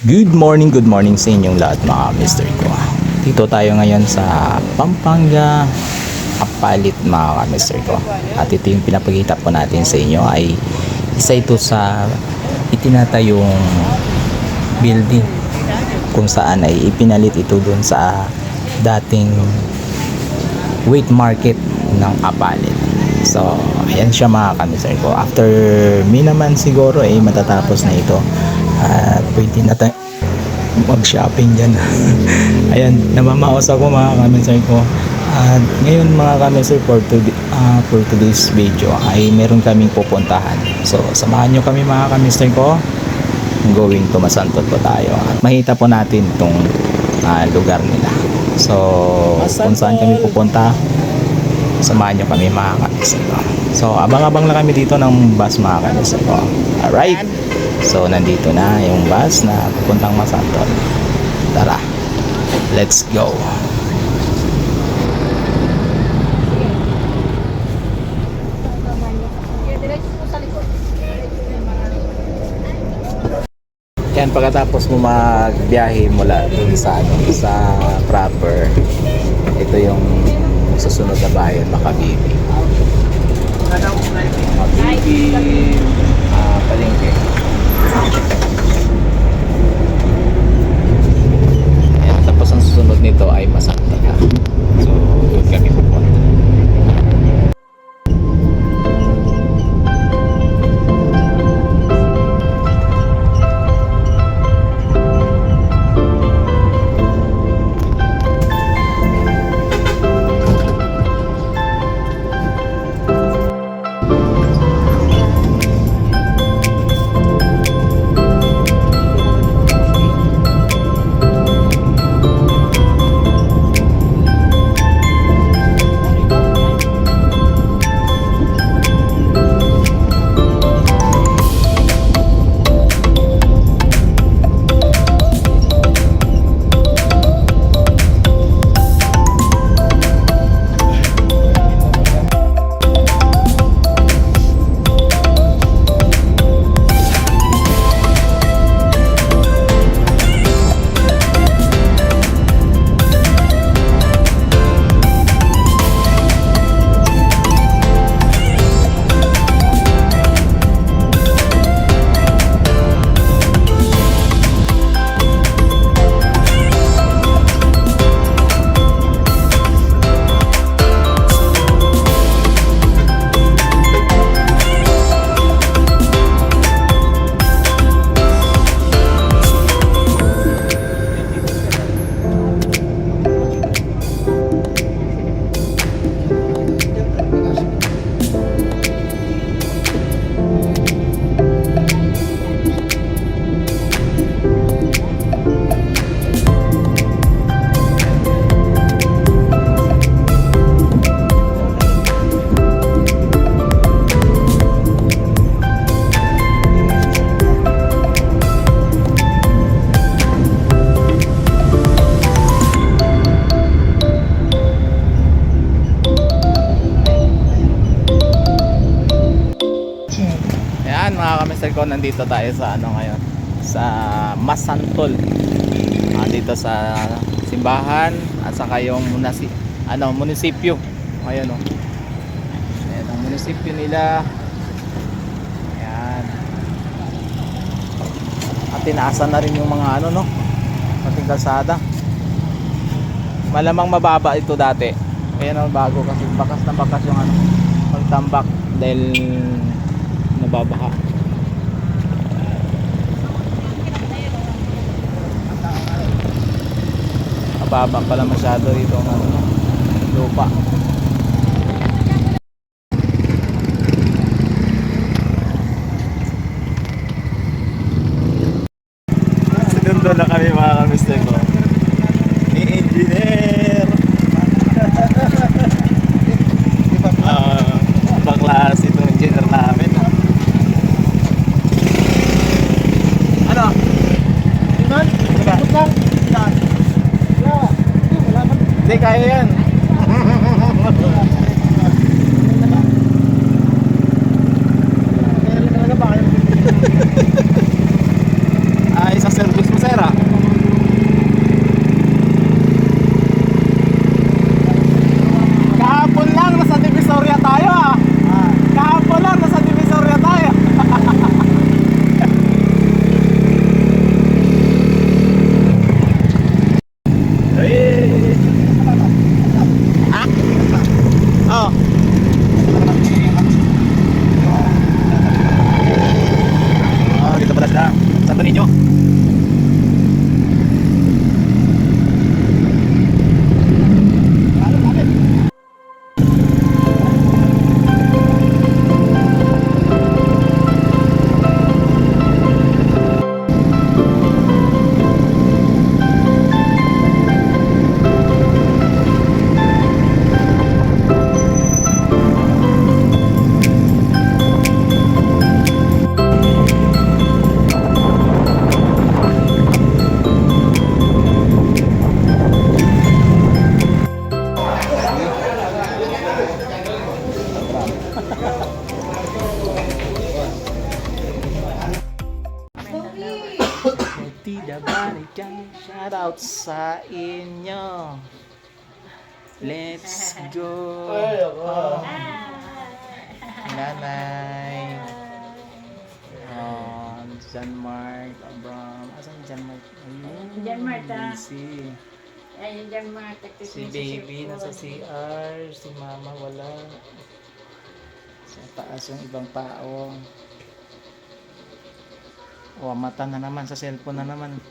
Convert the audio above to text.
Good morning sa inyong lahat mga mister ko. Dito tayo ngayon sa Pampanga, Apalit mga mister ko. At ito yung pinapakita po natin sa inyo ay isa ito sa itinatayong building kung saan ay ipinalit ito dun sa dating wheat market ng Apalit. So, ayan siya mga kamister ko. After naman siguro ay matatapos na ito. At pwede na tayo mag-shopping dyan. Ayan, namamaos ako mga kamister ko. At ngayon mga kamister, for today's video ay meron kaming pupuntahan. So, samahan nyo kami mga kamister ko. Going to Masantot po tayo. At makita po natin itong lugar nila. So, kung saan kami pupunta, samahan nyo kami mga kamister ko. So, abang-abang lang kami dito ng bus mga kamister ko. Alright. So, nandito na yung bus na pupuntang Masantot. Tara, let's go. Yan, pagkatapos mo magbiyahe mula dun sa proper, ito yung susunod na bayan, Makabibi. Makabibi, Palengke. Ayan, tapos ang susunod nito ay Masanta na. So, doon kami pupunta. Ko, nandito tayo sa ngayon sa Masantol, dito sa simbahan at saka yung munisipyo. Ayan o, ayan ang munisipyo nila. Ayan, at tinaasan na rin yung mga ating kalsada. Malamang mababa ito dati, ayan o, bago kasi bakas na bakas yung pagtambak dahil nababaha. Mababa pala masyado ito ng lupa. Sinundo na kami mga kamister ko ni engineer. Baklas itong engineer namin. Ano? Iman? Iman? Hindi, kaya yan. Ay, sa service mo, sir. Jabari dyan, shoutout sa inyo. Let's go. Oh, nanay. Oh, John Mark, Abram. Asan John Mark? Ayun, John Mark, busy. Ayun dyan mga Si baby nasa CR, si mama wala. Sa taas yung ibang tao. Oh, mata na naman sa cellphone na naman.